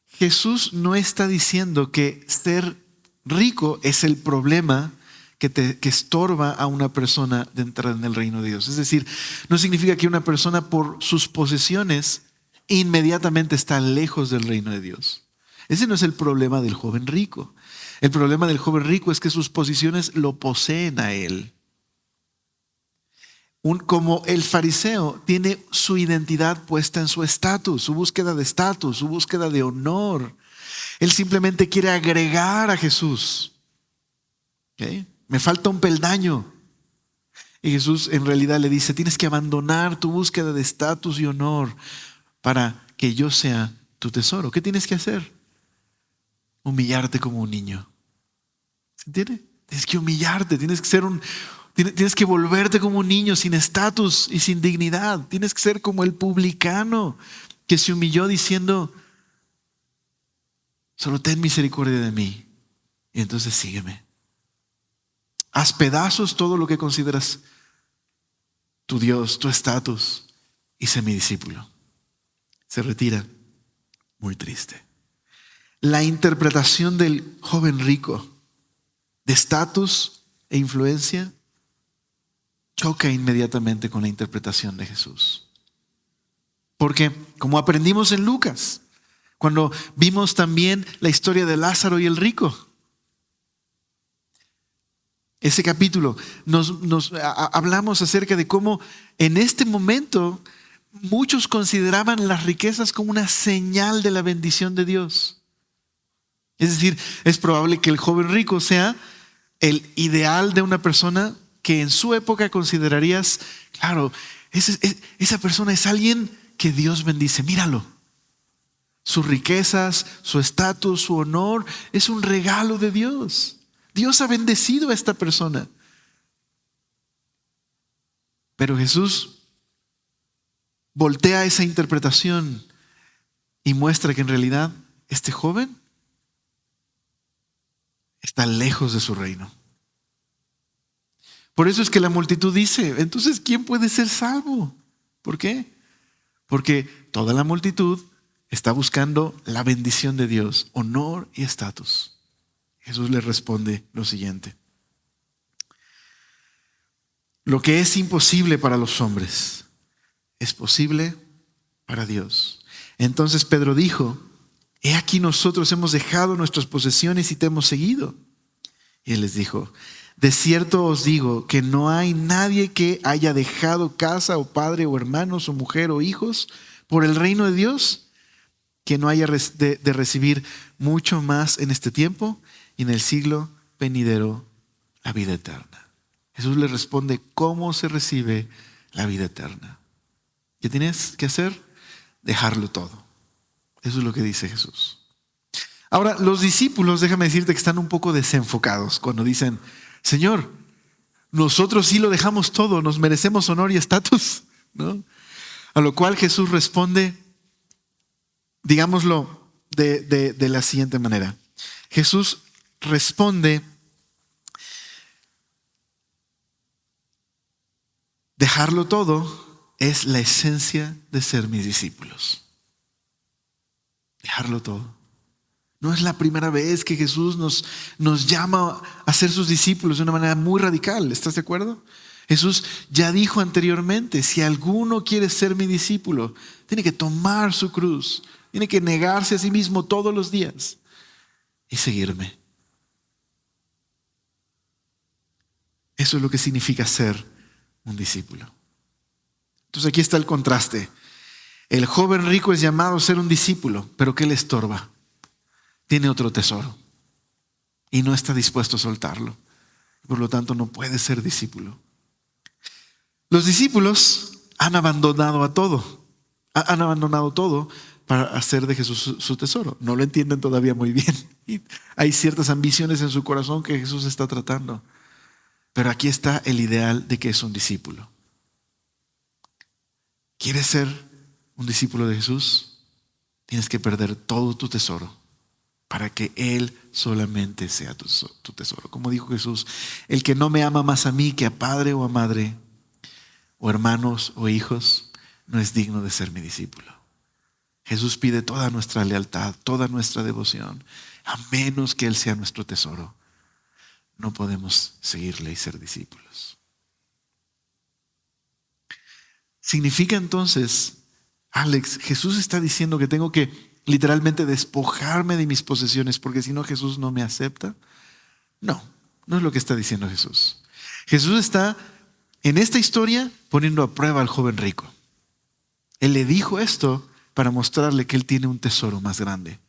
Jesús no está diciendo que ser rico es el problema que estorba a una persona de entrar en el reino de Dios. Es decir, no significa que una persona por sus posesiones inmediatamente está lejos del reino de Dios. Ese no es el problema del joven rico. El problema del joven rico es que sus posesiones lo poseen a él. Como el fariseo tiene su identidad puesta en su estatus, su búsqueda de estatus, su búsqueda de honor. Él simplemente quiere agregar a Jesús. ¿Okay? Me falta un peldaño. Y Jesús en realidad le dice, tienes que abandonar tu búsqueda de estatus y honor para que yo sea tu tesoro. ¿Qué tienes que hacer? Humillarte como un niño. ¿Se entiende? Tienes que humillarte, tienes Tienes que volverte como un niño sin estatus y sin dignidad. Tienes que ser como el publicano que se humilló diciendo, solo ten misericordia de mí y entonces sígueme. Haz pedazos todo lo que consideras tu Dios, tu estatus, y sé mi discípulo. Se retira muy triste. La interpretación del joven rico de estatus e influencia choca inmediatamente con la interpretación de Jesús. Porque, como aprendimos en Lucas, cuando vimos también la historia de Lázaro y el rico, ese capítulo hablamos acerca de cómo en este momento muchos consideraban las riquezas como una señal de la bendición de Dios. Es decir, es probable que el joven rico sea el ideal de una persona que en su época considerarías, claro, esa persona es alguien que Dios bendice, míralo. Sus riquezas, su estatus, su honor, es un regalo de Dios. Dios ha bendecido a esta persona. Pero Jesús voltea esa interpretación y muestra que en realidad este joven está lejos de su reino. Por eso es que la multitud dice, entonces, ¿quién puede ser salvo? ¿Por qué? Porque toda la multitud está buscando la bendición de Dios, honor y estatus. Jesús le responde lo siguiente: lo que es imposible para los hombres es posible para Dios. Entonces Pedro dijo, he aquí nosotros hemos dejado nuestras posesiones y te hemos seguido. Y él les dijo, de cierto os digo que no hay nadie que haya dejado casa o padre o hermanos o mujer o hijos por el reino de Dios que no haya de recibir mucho más en este tiempo y en el siglo venidero la vida eterna. Jesús le responde cómo se recibe la vida eterna. ¿Qué tienes que hacer? Dejarlo todo. Eso es lo que dice Jesús. Ahora, los discípulos, déjame decirte que están un poco desenfocados cuando dicen, Señor, nosotros sí lo dejamos todo, nos merecemos honor y estatus, ¿no? A lo cual Jesús responde, digámoslo de la siguiente manera. Jesús responde, dejarlo todo es la esencia de ser mis discípulos. Dejarlo todo. No es la primera vez que Jesús nos llama a ser sus discípulos de una manera muy radical. ¿Estás de acuerdo? Jesús ya dijo anteriormente, si alguno quiere ser mi discípulo, tiene que tomar su cruz, tiene que negarse a sí mismo todos los días y seguirme. Eso es lo que significa ser un discípulo. Entonces aquí está el contraste. El joven rico es llamado a ser un discípulo, pero ¿qué le estorba? Tiene otro tesoro y no está dispuesto a soltarlo. Por lo tanto, no puede ser discípulo. Los discípulos han abandonado todo. Han abandonado todo para hacer de Jesús su tesoro. No lo entienden todavía muy bien. Y hay ciertas ambiciones en su corazón que Jesús está tratando. Pero aquí está el ideal de que es un discípulo. ¿Quieres ser un discípulo de Jesús? Tienes que perder todo tu tesoro para que Él solamente sea tu tesoro. Como dijo Jesús, el que no me ama más a mí que a padre o a madre, o hermanos o hijos, no es digno de ser mi discípulo. Jesús pide toda nuestra lealtad, toda nuestra devoción, a menos que Él sea nuestro tesoro. No podemos seguirle y ser discípulos. Significa entonces, Alex, Jesús está diciendo que tengo que literalmente despojarme de mis posesiones porque si no Jesús no me acepta. No, no es lo que está diciendo Jesús. Jesús está en esta historia poniendo a prueba al joven rico. Él le dijo esto para mostrarle que él tiene un tesoro más grande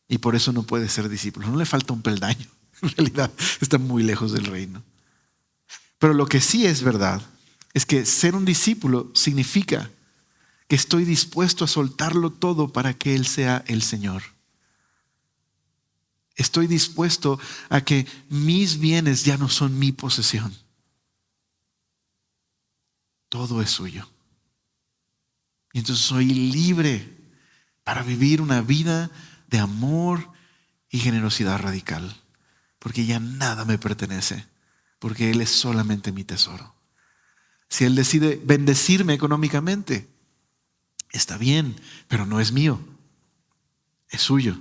y por eso no puede ser discípulo. No le falta un peldaño. En realidad está muy lejos del reino. Pero lo que sí es verdad es que ser un discípulo significa que estoy dispuesto a soltarlo todo para que Él sea el Señor. Estoy dispuesto a que mis bienes ya no son mi posesión. todo es suyo. Y entonces soy libre para vivir una vida de amor y generosidad radical, porque ya nada me pertenece, porque Él es solamente mi tesoro. Si Él decide bendecirme económicamente, está bien, pero no es mío, es suyo,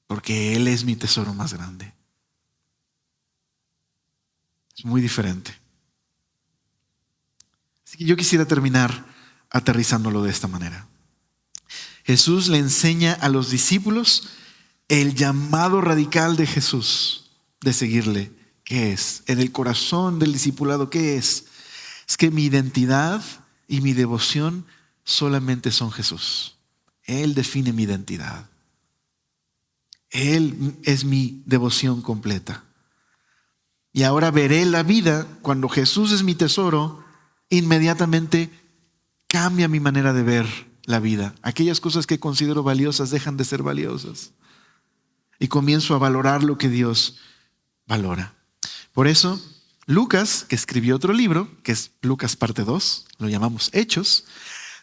porque Él es mi tesoro más grande. Es muy diferente. Así que yo quisiera terminar aterrizándolo de esta manera. Jesús le enseña a los discípulos el llamado radical de Jesús de seguirle. ¿Qué es? En el corazón del discipulado, ¿qué es? Es que mi identidad y mi devoción solamente son Jesús. Él define mi identidad. Él es mi devoción completa. Y ahora veré la vida, cuando Jesús es mi tesoro, inmediatamente cambia mi manera de ver la vida. Aquellas cosas que considero valiosas dejan de ser valiosas. Y comienzo a valorar lo que Dios valora. Por eso, Lucas, que escribió otro libro, que es Lucas parte 2, lo llamamos Hechos,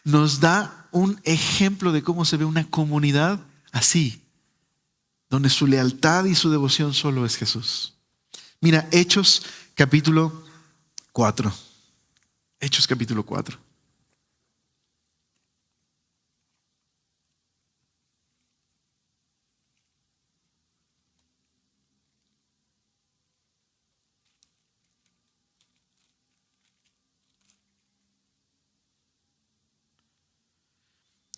nos da un ejemplo de cómo se ve una comunidad así, donde su lealtad y su devoción solo es Jesús. Mira, Hechos capítulo 4. Hechos capítulo 4.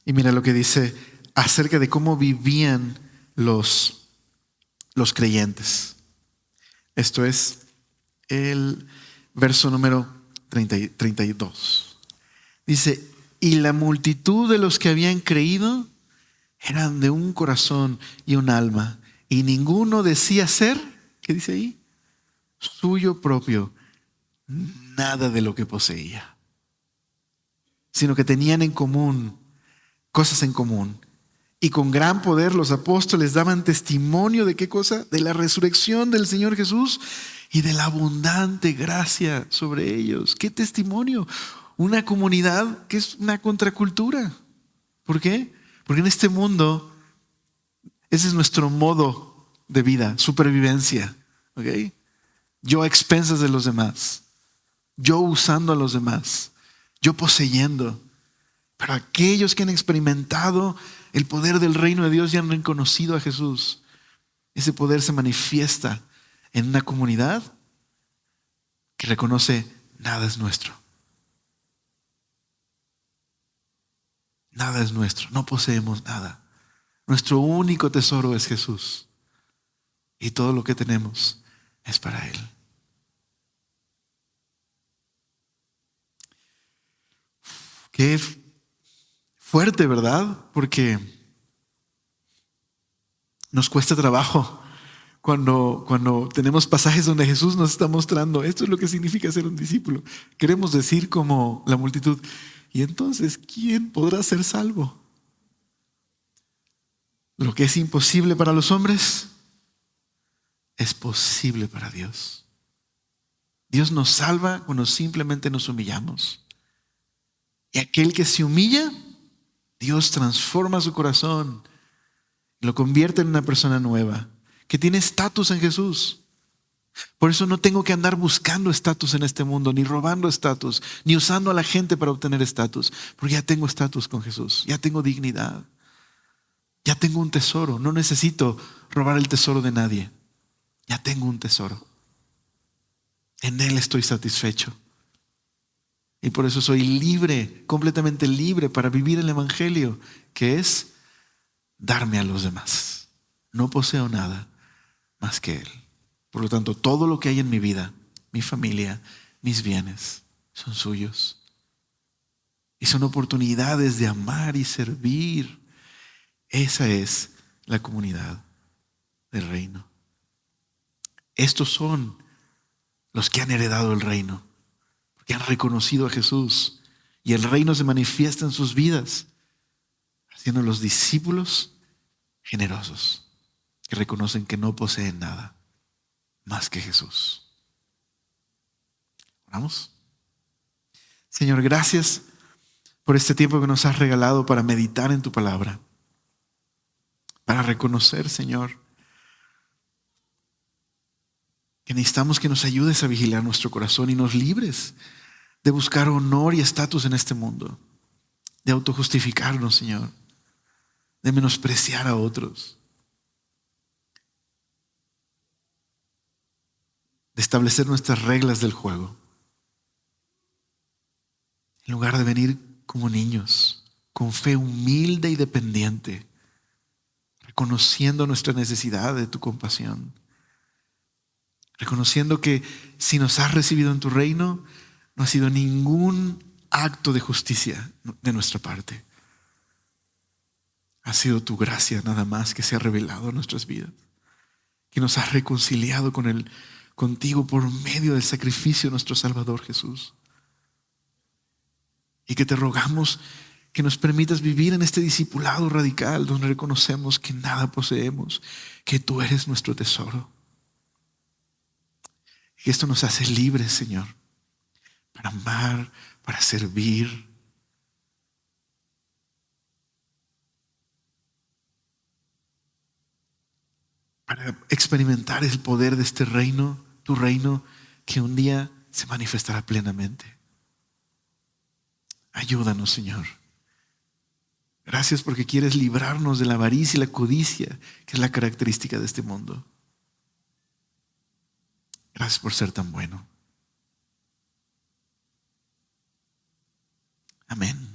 Y mira lo que dice acerca de cómo vivían los creyentes. Esto es el verso número 32. Dice, y la multitud de los que habían creído eran de un corazón y un alma, y ninguno decía ser, ¿qué dice ahí? Suyo propio, nada de lo que poseía, sino que tenían en común, cosas en común. Y con gran poder los apóstoles daban testimonio de qué cosa? De la resurrección del Señor Jesús y de la abundante gracia sobre ellos. ¿Qué testimonio? Una comunidad que es una contracultura. ¿Por qué? Porque en este mundo ese es nuestro modo de vida, supervivencia. ¿Ok? Yo a expensas de los demás, yo usando a los demás, yo poseyendo. Pero aquellos que han experimentado el poder del reino de Dios y han reconocido a Jesús, ese poder se manifiesta en una comunidad que reconoce nada es nuestro. Nada es nuestro, no poseemos nada. Nuestro único tesoro es Jesús. Y todo lo que tenemos es para Él. Qué fuerte, ¿verdad? Porque nos cuesta trabajo cuando tenemos pasajes donde Jesús nos está mostrando, esto es lo que significa ser un discípulo. Queremos decir como la multitud, y entonces, ¿quién podrá ser salvo? Lo que es imposible para los hombres es posible para Dios. Dios nos salva cuando simplemente nos humillamos. Y aquel que se humilla, Dios transforma su corazón, lo convierte en una persona nueva, que tiene estatus en Jesús. Por eso no tengo que andar buscando estatus en este mundo, ni robando estatus, ni usando a la gente para obtener estatus, porque ya tengo estatus con Jesús, ya tengo dignidad, ya tengo un tesoro. No necesito robar el tesoro de nadie, ya tengo un tesoro. En Él estoy satisfecho. Y por eso soy libre, completamente libre para vivir el Evangelio, que es darme a los demás. No poseo nada más que Él. Por lo tanto, todo lo que hay en mi vida, mi familia, mis bienes, son suyos. Y son oportunidades de amar y servir. Esa es la comunidad del reino. Estos son los que han heredado el reino, porque han reconocido a Jesús. Y el reino se manifiesta en sus vidas, haciendo los discípulos generosos, que reconocen que no poseen nada más que Jesús. ¿Oramos? Señor, gracias por este tiempo que nos has regalado para meditar en tu palabra, para reconocer, Señor, que necesitamos que nos ayudes a vigilar nuestro corazón y nos libres de buscar honor y estatus en este mundo, de autojustificarnos, Señor, de menospreciar a otros, de establecer nuestras reglas del juego, en lugar de venir como niños, con fe humilde y dependiente, reconociendo nuestra necesidad de tu compasión, reconociendo que si nos has recibido en tu reino, no ha sido ningún acto de justicia de nuestra parte. Ha sido tu gracia nada más que se ha revelado en nuestras vidas, que nos has reconciliado contigo por medio del sacrificio de nuestro Salvador Jesús. Y que te rogamos que nos permitas vivir en este discipulado radical donde reconocemos que nada poseemos, que tú eres nuestro tesoro. Y que esto nos hace libres, Señor, para amar, para servir, para experimentar el poder de este reino, tu reino, que un día se manifestará plenamente. Ayúdanos, Señor. Gracias porque quieres librarnos de la avaricia y la codicia, que es la característica de este mundo. Gracias por ser tan bueno. Amén.